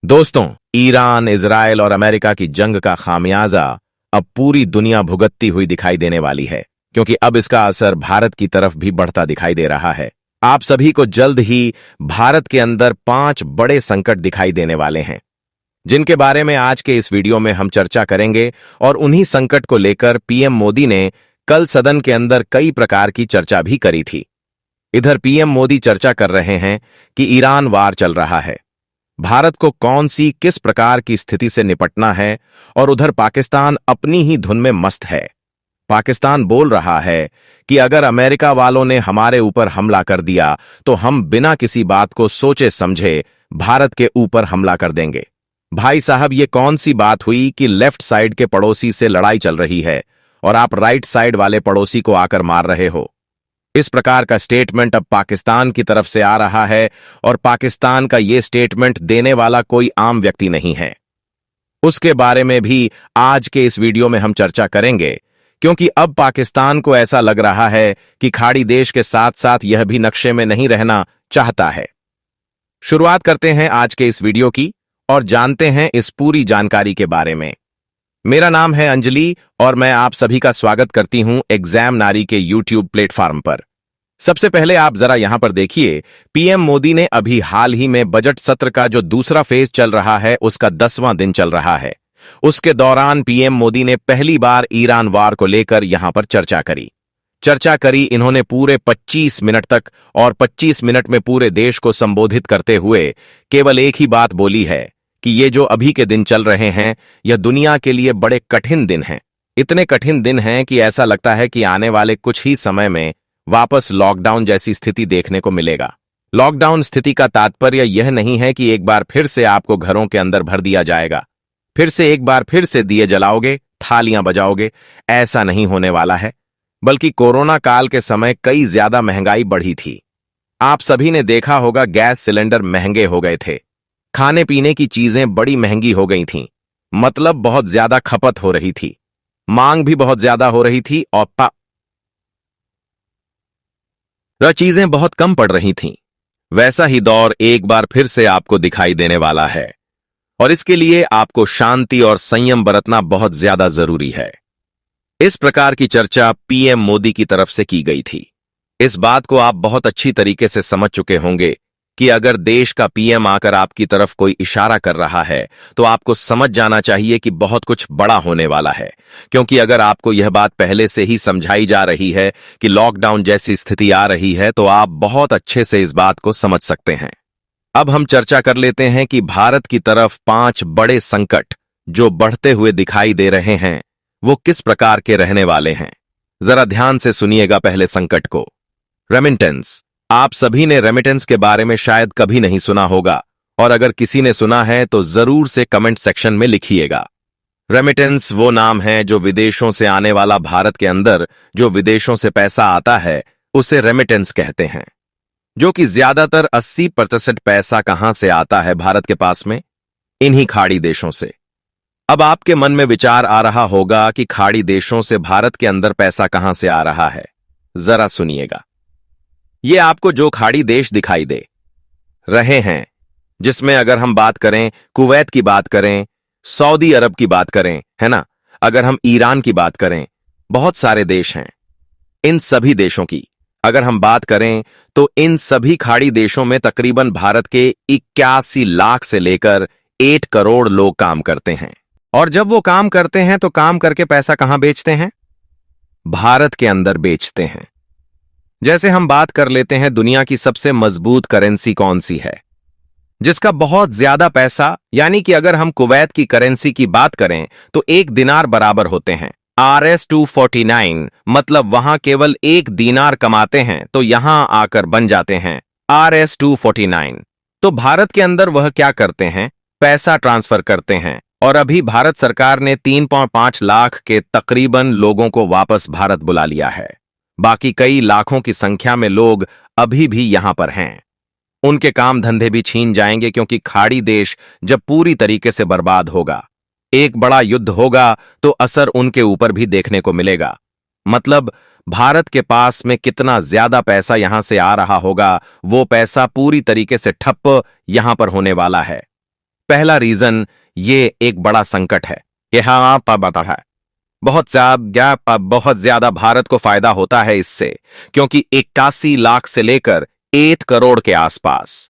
दोस्तों, Iran, Israel और America की जंग का खामियाजा अब पूरी दुनिया भुगतती हुई दिखाई देने वाली है, क्योंकि अब इसका असर भारत की तरफ भी बढ़ता दिखाई दे रहा है। आप सभी को जल्द ही भारत के अंदर 5 बड़े संकट दिखाई देने वाले हैं, जिनके बारे में आज के इस वीडियो में हम चर्चा करेंगे। और उन्हीं संकट को लेकर पीएम मोदी ने कल सदन के अंदर कई प्रकार की चर्चा भी करी थी। इधर पीएम मोदी चर्चा कर रहे हैं कि ईरान वार चल रहा है, भारत को कौन सी किस प्रकार की स्थिति से निपटना है, और उधर पाकिस्तान अपनी ही धुन में मस्त है। पाकिस्तान बोल रहा है कि अगर अमेरिका वालों ने हमारे ऊपर हमला कर दिया तो हम बिना किसी बात को सोचे समझे भारत के ऊपर हमला कर देंगे। भाई साहब, ये कौन सी बात हुई कि लेफ्ट साइड के पड़ोसी से लड़ाई चल रही है और आप राइट साइड वाले पड़ोसी को आकर मार रहे हो? इस प्रकार का स्टेटमेंट अब पाकिस्तान की तरफ से आ रहा है, और पाकिस्तान का यह स्टेटमेंट देने वाला कोई आम व्यक्ति नहीं है। उसके बारे में भी आज के इस वीडियो में हम चर्चा करेंगे, क्योंकि अब पाकिस्तान को ऐसा लग रहा है कि खाड़ी देश के साथ साथ यह भी नक्शे में नहीं रहना चाहता है। शुरुआत करते हैं आज के इस वीडियो की और जानते हैं इस पूरी जानकारी के बारे में। मेरा नाम है अंजलि और मैं आप सभी का स्वागत करती हूं एग्जाम नारी के यूट्यूब प्लेटफॉर्म पर। सबसे पहले आप जरा यहां पर देखिए, पीएम मोदी ने अभी हाल ही में बजट सत्र का जो दूसरा फेज चल रहा है उसका 10वां दिन चल रहा है। उसके दौरान पीएम मोदी ने पहली बार ईरान वार को लेकर यहां पर चर्चा करी। इन्होंने पूरे 25 मिनट तक और 25 मिनट में पूरे देश को संबोधित करते हुए केवल एक ही बात बोली है कि ये जो अभी के दिन चल रहे हैं यह दुनिया के लिए बड़े कठिन दिन हैं। इतने कठिन दिन हैं कि ऐसा लगता है कि आने वाले कुछ ही समय में वापस लॉकडाउन जैसी स्थिति देखने को मिलेगा। लॉकडाउन स्थिति का तात्पर्य यह नहीं है कि एक बार फिर से आपको घरों के अंदर भर दिया जाएगा, फिर से एक बार फिर से दिए जलाओगे, थालियां बजाओगे। ऐसा नहीं होने वाला है, बल्कि कोरोना काल के समय कई ज्यादा महंगाई बढ़ी थी। आप सभी ने देखा होगा, गैस सिलेंडर महंगे हो गए थे, खाने पीने की चीजें बड़ी महंगी हो गई थीं, मतलब बहुत ज्यादा खपत हो रही थी, मांग भी बहुत ज्यादा हो रही थी और चीजें बहुत कम पड़ रही थीं। वैसा ही दौर एक बार फिर से आपको दिखाई देने वाला है, और इसके लिए आपको शांति और संयम बरतना बहुत ज्यादा जरूरी है। इस प्रकार की चर्चा पीएम मोदी की तरफ से की गई थी। इस बात को आप बहुत अच्छी तरीके से समझ चुके होंगे कि अगर देश का पीएम आकर आपकी तरफ कोई इशारा कर रहा है तो आपको समझ जाना चाहिए कि बहुत कुछ बड़ा होने वाला है, क्योंकि अगर आपको यह बात पहले से ही समझाई जा रही है कि लॉकडाउन जैसी स्थिति आ रही है तो आप बहुत अच्छे से इस बात को समझ सकते हैं। अब हम चर्चा कर लेते हैं कि भारत की तरफ 5 बड़े संकट जो बढ़ते हुए दिखाई दे रहे हैं वो किस प्रकार के रहने वाले हैं। जरा ध्यान से सुनिएगा पहले संकट को। रेमिटेंस। आप सभी ने रेमिटेंस के बारे में शायद कभी नहीं सुना होगा, और अगर किसी ने सुना है तो जरूर से कमेंट सेक्शन में लिखिएगा। रेमिटेंस वो नाम है जो विदेशों से आने वाला भारत के अंदर जो विदेशों से पैसा आता है उसे रेमिटेंस कहते हैं। जो कि ज्यादातर 80% पैसा कहां से आता है भारत के पास में? इन्हीं खाड़ी देशों से। अब आपके मन में विचार आ रहा होगा कि खाड़ी देशों से भारत के अंदर पैसा कहां से आ रहा है। जरा सुनिएगा। ये आपको जो खाड़ी देश दिखाई दे रहे हैं, जिसमें अगर हम बात करें कुवैत की बात करें, सऊदी अरब की बात करें, है ना, अगर हम ईरान की बात करें, बहुत सारे देश हैं। इन सभी देशों की अगर हम बात करें तो इन सभी खाड़ी देशों में तकरीबन भारत के 81 लाख से लेकर 8 करोड़ लोग काम करते हैं। और जब वो काम करते हैं तो काम करके पैसा कहां बेचते हैं? भारत के अंदर बेचते हैं। जैसे हम बात कर लेते हैं दुनिया की सबसे मजबूत करेंसी कौन सी है, जिसका बहुत ज्यादा पैसा, यानी कि अगर हम कुवैत की करेंसी की बात करें तो 1 दिनार बराबर होते हैं RS-249, मतलब वहां केवल 1 दीनार कमाते हैं तो यहां आकर बन जाते हैं RS-249। तो भारत के अंदर वह क्या करते हैं? पैसा ट्रांसफर करते हैं। और अभी भारत सरकार ने 3.5 लाख के तकरीबन लोगों को वापस भारत बुला लिया है। बाकी कई लाखों की संख्या में लोग अभी भी यहां पर हैं। उनके काम धंधे भी छीन जाएंगे, क्योंकि खाड़ी देश जब पूरी तरीके से बर्बाद होगा, एक बड़ा युद्ध होगा, तो असर उनके ऊपर भी देखने को मिलेगा। मतलब भारत के पास में कितना ज्यादा पैसा यहां से आ रहा होगा, वो पैसा पूरी तरीके से ठप्प यहां पर होने वाला है। पहला रीजन ये एक बड़ा संकट है। यहां पर बता है बहुत ज्यादा भारत को फायदा होता है इससे, क्योंकि 81 लाख से लेकर 1 करोड़ के आसपास